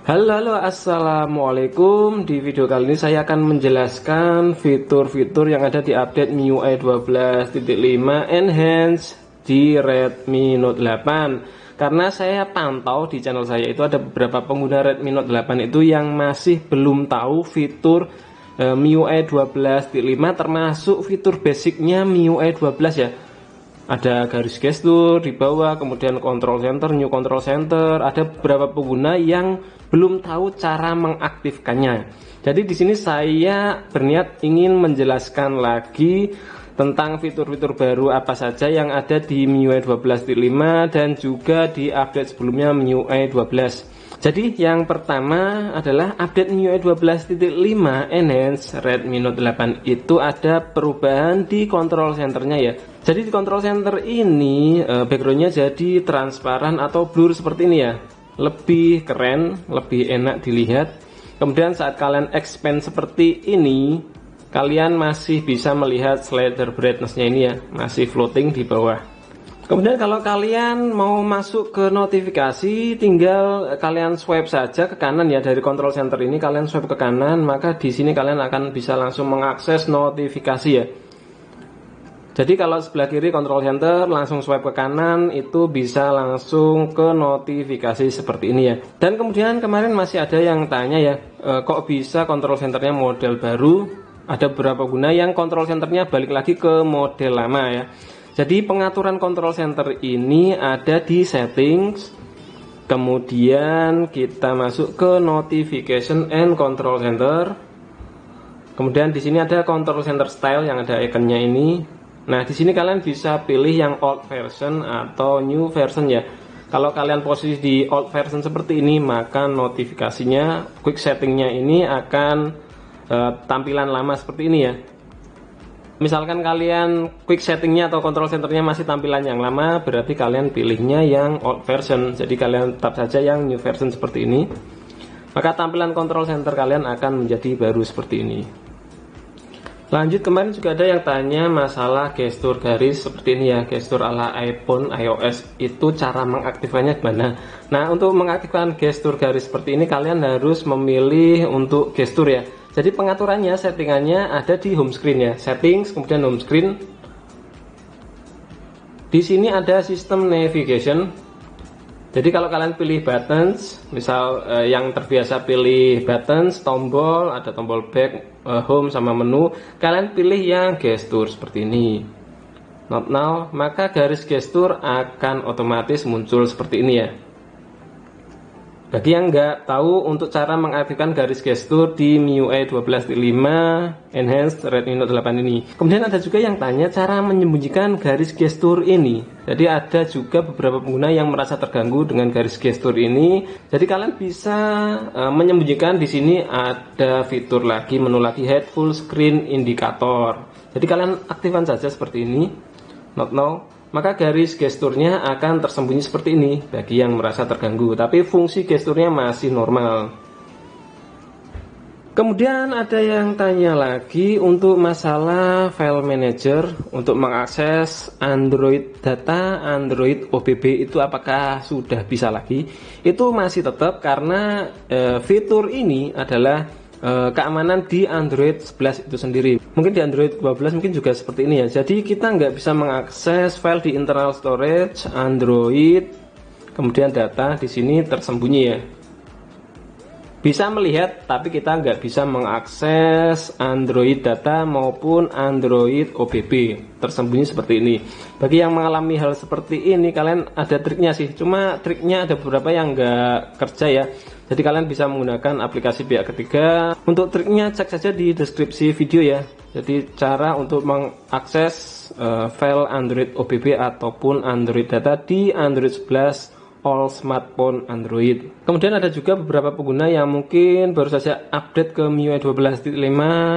Halo, assalamualaikum. Di video kali ini saya akan menjelaskan fitur-fitur yang ada di update MIUI 12.5 Enhance di Redmi Note 8. Karena saya pantau di channel saya itu ada beberapa pengguna Redmi Note 8 itu yang masih belum tahu fitur MIUI 12.5, termasuk fitur basicnya MIUI 12 ya. Ada garis gestur di bawah, kemudian control center, new control center. Ada beberapa pengguna yang belum tahu cara mengaktifkannya. Jadi di sini saya berniat ingin menjelaskan lagi tentang fitur-fitur baru apa saja yang ada di MIUI 12.5 dan juga di update sebelumnya MIUI 12. Jadi yang pertama adalah update MIUI 12.5 Enhance Redmi Note 8 itu ada perubahan di control centernya ya. Jadi di control center ini backgroundnya jadi transparan atau blur seperti ini ya. Lebih keren, lebih enak dilihat. Kemudian saat kalian expand seperti ini, kalian masih bisa melihat slider brightness-nya ini ya, masih floating di bawah. Kemudian kalau kalian mau masuk ke notifikasi, tinggal kalian swipe saja ke kanan ya. Dari control center ini kalian swipe ke kanan, maka di sini kalian akan bisa langsung mengakses notifikasi ya. Jadi kalau sebelah kiri control center, langsung swipe ke kanan, itu bisa langsung ke notifikasi seperti ini ya. Dan kemudian kemarin masih ada yang tanya ya, kok bisa control centernya model baru? Ada beberapa guna yang control centernya balik lagi ke model lama ya. Jadi pengaturan control center ini ada di settings, kemudian kita masuk ke notification and control center. Kemudian di sini ada control center style yang ada ikonnya ini. Nah, di sini kalian bisa pilih yang old version atau new version ya. Kalau kalian posisi di old version seperti ini, maka notifikasinya, quick settingnya ini akan tampilan lama seperti ini ya. Misalkan kalian quick settingnya atau control centernya masih tampilan yang lama, berarti kalian pilihnya yang old version. Jadi kalian tetap saja yang new version seperti ini, maka tampilan control center kalian akan menjadi baru seperti ini. Lanjut, kemarin juga ada yang tanya masalah gestur garis seperti ini ya, gestur ala iPhone, iOS, itu cara mengaktifkannya gimana? Nah, untuk mengaktifkan gestur garis seperti ini kalian harus memilih untuk gestur ya. Jadi pengaturannya, settingannya ada di home screen ya, settings, kemudian home screen. Di sini ada sistem navigation. Jadi kalau kalian pilih buttons, misal yang terbiasa pilih buttons, tombol, ada tombol back, home sama menu, kalian pilih yang gestur seperti ini. Not now, maka garis gestur akan otomatis muncul seperti ini ya. Bagi yang nggak tahu untuk cara mengaktifkan garis gestur di MIUI 12.5 Enhanced Redmi Note 8 ini. Kemudian ada juga yang tanya cara menyembunyikan garis gestur ini. Jadi ada juga beberapa pengguna yang merasa terganggu dengan garis gestur ini. Jadi kalian bisa menyembunyikan. Di sini ada fitur lagi, menu lagi, hide full screen indicator. Jadi kalian aktifkan saja seperti ini, not now. Maka garis gesturnya akan tersembunyi seperti ini bagi yang merasa terganggu, tapi fungsi gesturnya masih normal. Kemudian ada yang tanya lagi untuk masalah file manager untuk mengakses Android data, Android OBB itu apakah sudah bisa lagi? Itu masih tetap karena fitur ini adalah keamanan di Android 11 itu sendiri. Mungkin di Android 12 mungkin juga seperti ini ya. Jadi kita nggak bisa mengakses file di internal storage Android, kemudian data di sini tersembunyi ya. Bisa melihat, tapi kita nggak bisa mengakses Android data maupun Android OBB, tersembunyi seperti ini. Bagi yang mengalami hal seperti ini, kalian ada triknya sih. Cuma triknya ada beberapa yang nggak kerja ya. Jadi kalian bisa menggunakan aplikasi pihak ketiga. Untuk triknya cek saja di deskripsi video ya. Jadi cara untuk mengakses file Android OBB ataupun Android data di Android 11 all smartphone Android. Kemudian ada juga beberapa pengguna yang mungkin baru saja update ke MIUI 12.5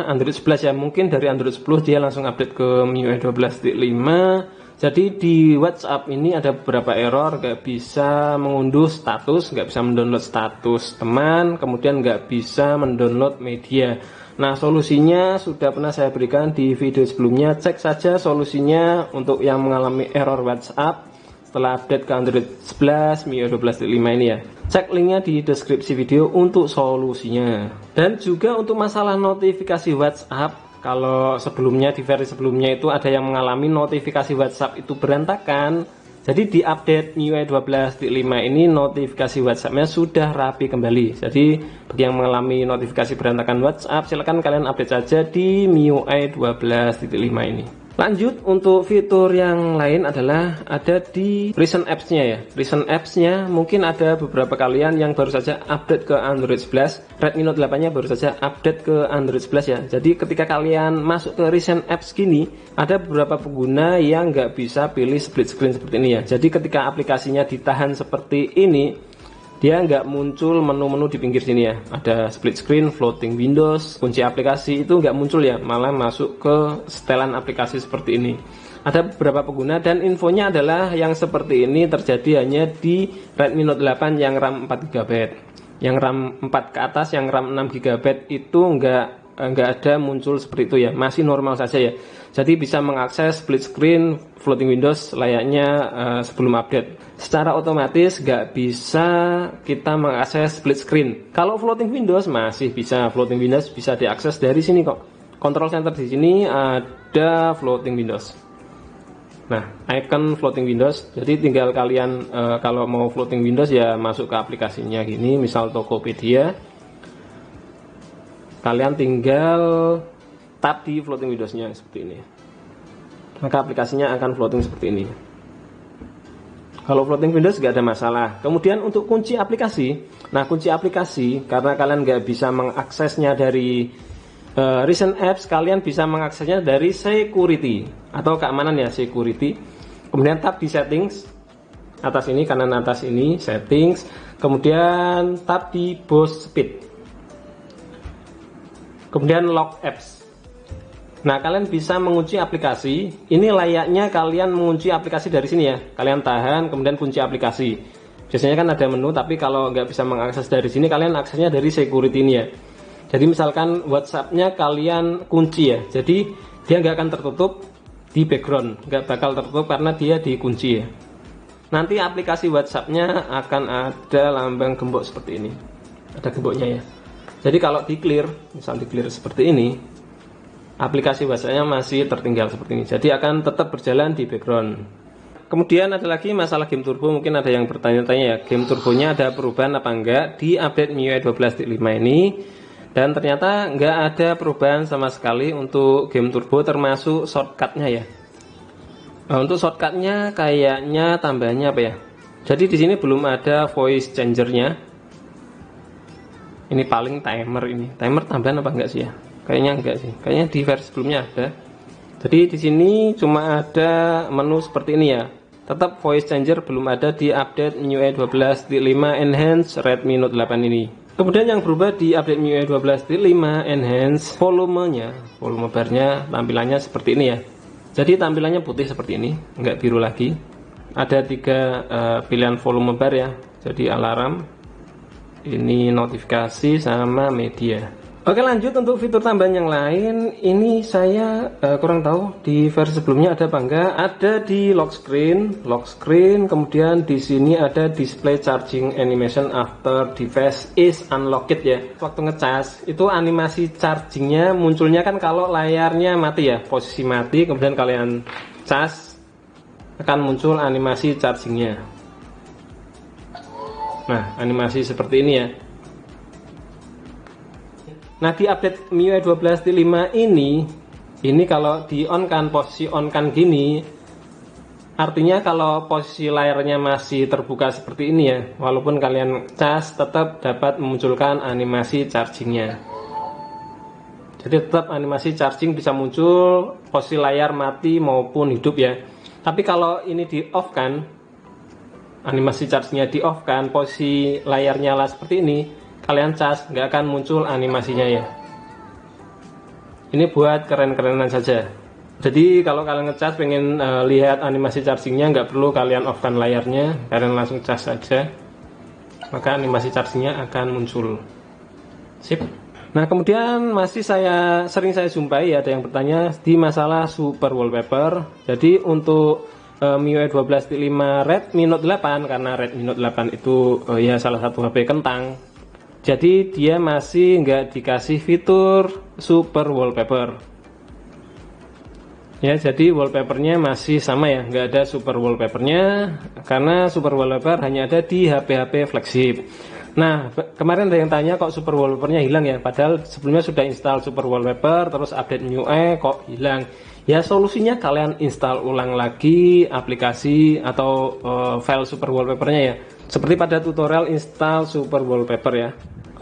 Android 11 ya. Mungkin dari Android 10 dia langsung update ke MIUI 12.5. Jadi di WhatsApp ini ada beberapa error, nggak bisa mengunduh status, nggak bisa mendownload status teman, kemudian nggak bisa mendownload media. Nah, solusinya sudah pernah saya berikan di video sebelumnya. Cek saja solusinya untuk yang mengalami error WhatsApp. setelah update ke Android 11 MIUI 12.5 ini ya. Cek linknya di deskripsi video untuk solusinya. Dan juga untuk masalah notifikasi WhatsApp, kalau sebelumnya di versi sebelumnya itu ada yang mengalami notifikasi WhatsApp itu berantakan. Jadi di update MIUI 12.5 ini notifikasi WhatsAppnya sudah rapi kembali. Jadi bagi yang mengalami notifikasi berantakan WhatsApp, silahkan kalian update saja di MIUI 12.5 ini. Lanjut, untuk fitur yang lain adalah ada di recent apps-nya ya. Recent apps-nya mungkin ada beberapa kalian yang baru saja update ke Android 11. Redmi Note 8-nya baru saja update ke Android 11 ya. Jadi ketika kalian masuk ke recent apps gini, ada beberapa pengguna yang nggak bisa pilih split screen seperti ini ya. Jadi ketika aplikasinya ditahan seperti ini, dia nggak muncul menu-menu di pinggir sini ya. Ada split screen, floating windows, kunci aplikasi itu nggak muncul ya, malah masuk ke setelan aplikasi seperti ini. Ada beberapa pengguna dan infonya adalah yang seperti ini terjadi hanya di Redmi Note 8 yang RAM 4GB. Yang RAM 4 ke atas, yang RAM 6GB itu nggak ada muncul seperti itu ya, masih normal saja ya. Jadi bisa mengakses split screen, floating windows layaknya sebelum update. Secara otomatis nggak bisa kita mengakses split screen. Kalau floating windows masih bisa, floating windows bisa diakses dari sini kok. Control center di sini ada floating windows. Nah, icon floating windows. Jadi tinggal kalian kalau mau floating windows ya masuk ke aplikasinya gini, misal Tokopedia. Kalian tinggal tap di floating windowsnya seperti ini, maka aplikasinya akan floating seperti ini. Kalau floating windows nggak ada masalah. Kemudian untuk kunci aplikasi, nah kunci aplikasi karena kalian nggak bisa mengaksesnya dari recent apps, kalian bisa mengaksesnya dari security atau keamanan ya, security. Kemudian tap di settings atas ini, kanan atas ini settings, kemudian tap di boost speed, kemudian lock apps. Nah, kalian bisa mengunci aplikasi. Ini layaknya kalian mengunci aplikasi dari sini ya. Kalian tahan, kemudian kunci aplikasi. Biasanya kan ada menu, tapi kalau nggak bisa mengakses dari sini, kalian aksesnya dari security ini ya. Jadi misalkan WhatsApp-nya kalian kunci ya. Jadi dia nggak akan tertutup di background, nggak bakal tertutup karena dia dikunci ya. Nanti aplikasi WhatsApp-nya akan ada lambang gembok seperti ini. Ada gemboknya ya. Jadi kalau di clear, misal di clear seperti ini, aplikasi WhatsApp-nya masih tertinggal seperti ini. Jadi akan tetap berjalan di background. Kemudian ada lagi masalah game turbo. Mungkin ada yang bertanya-tanya ya, game turbonya ada perubahan apa enggak di update MIUI 12.5 ini. Dan ternyata enggak ada perubahan sama sekali untuk game turbo, termasuk shortcutnya ya. Nah, untuk shortcutnya kayaknya tambahannya apa ya? Jadi di sini belum ada voice changernya. Ini paling timer ini. Timer tambahan apa enggak sih ya? Kayaknya enggak sih. Kayaknya di versi sebelumnya ada. Jadi di sini cuma ada menu seperti ini ya. Tetap voice changer belum ada di update MIUI 12.5 Enhance Redmi Note 8 ini. Kemudian yang berubah di update MIUI 12.5 Enhance, volume barnya tampilannya seperti ini ya. Jadi tampilannya putih seperti ini, enggak biru lagi. Ada 3 pilihan volume bar ya. Jadi alarm, ini notifikasi sama media. Oke, lanjut untuk fitur tambahan yang lain. Ini saya kurang tahu di versi sebelumnya ada apa enggak. Ada di lock screen, kemudian di sini ada display charging animation after device is unlocked ya. Waktu ngecas itu animasi chargingnya munculnya kan kalau layarnya mati ya, posisi mati, kemudian kalian cas akan muncul animasi chargingnya. Nah, animasi seperti ini ya. Nah, di update MIUI 12.5 ini kalau di on kan, posisi on kan gini, artinya kalau posisi layarnya masih terbuka seperti ini ya, walaupun kalian cas tetap dapat memunculkan animasi chargingnya. Jadi tetap animasi charging bisa muncul posisi layar mati maupun hidup ya. Tapi kalau ini di off kan, animasi chargingnya di off kan, posisi layar nyala seperti ini, kalian cas nggak akan muncul animasinya ya. Ini buat keren-kerenan saja. Jadi kalau kalian ngecas pengen lihat animasi chargingnya, nggak perlu kalian off kan layarnya, kalian langsung cas saja, maka animasi chargingnya akan muncul. Sip. Nah, kemudian masih sering saya jumpai ada yang bertanya di masalah super wallpaper. Jadi untuk MIUI 12.5 Redmi Note 8, karena Redmi Note 8 itu ya salah satu HP kentang. Jadi dia masih nggak dikasih fitur super wallpaper. Ya, jadi wallpapernya masih sama ya, nggak ada super wallpapernya, karena super wallpaper hanya ada di HP-HP flagship. Nah, kemarin ada yang tanya kok super wallpapernya hilang ya, padahal sebelumnya sudah install super wallpaper, terus update MIUI kok hilang. Ya solusinya kalian install ulang lagi aplikasi atau file super wallpapernya ya, seperti pada tutorial install super wallpaper ya.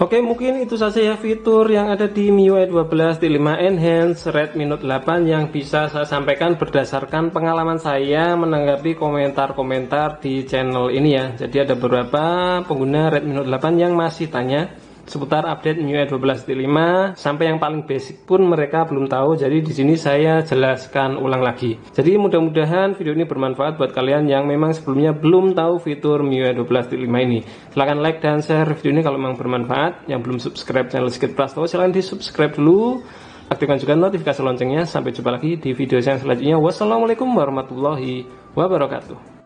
Oke, mungkin itu saja ya fitur yang ada di MIUI 12.5 Enhance Redmi Note 8 yang bisa saya sampaikan berdasarkan pengalaman saya menanggapi komentar-komentar di channel ini ya. Jadi ada beberapa pengguna Redmi Note 8 yang masih tanya seputar update MIUI 12.5, sampai yang paling basic pun mereka belum tahu. Jadi di sini saya jelaskan ulang lagi. Jadi mudah-mudahan video ini bermanfaat buat kalian yang memang sebelumnya belum tahu fitur MIUI 12.5 ini. Silahkan like dan share video ini kalau memang bermanfaat. Yang belum subscribe channel Skit Prastowo silahkan di subscribe dulu. Aktifkan juga notifikasi loncengnya. Sampai jumpa lagi di video yang selanjutnya. Wassalamualaikum warahmatullahi wabarakatuh.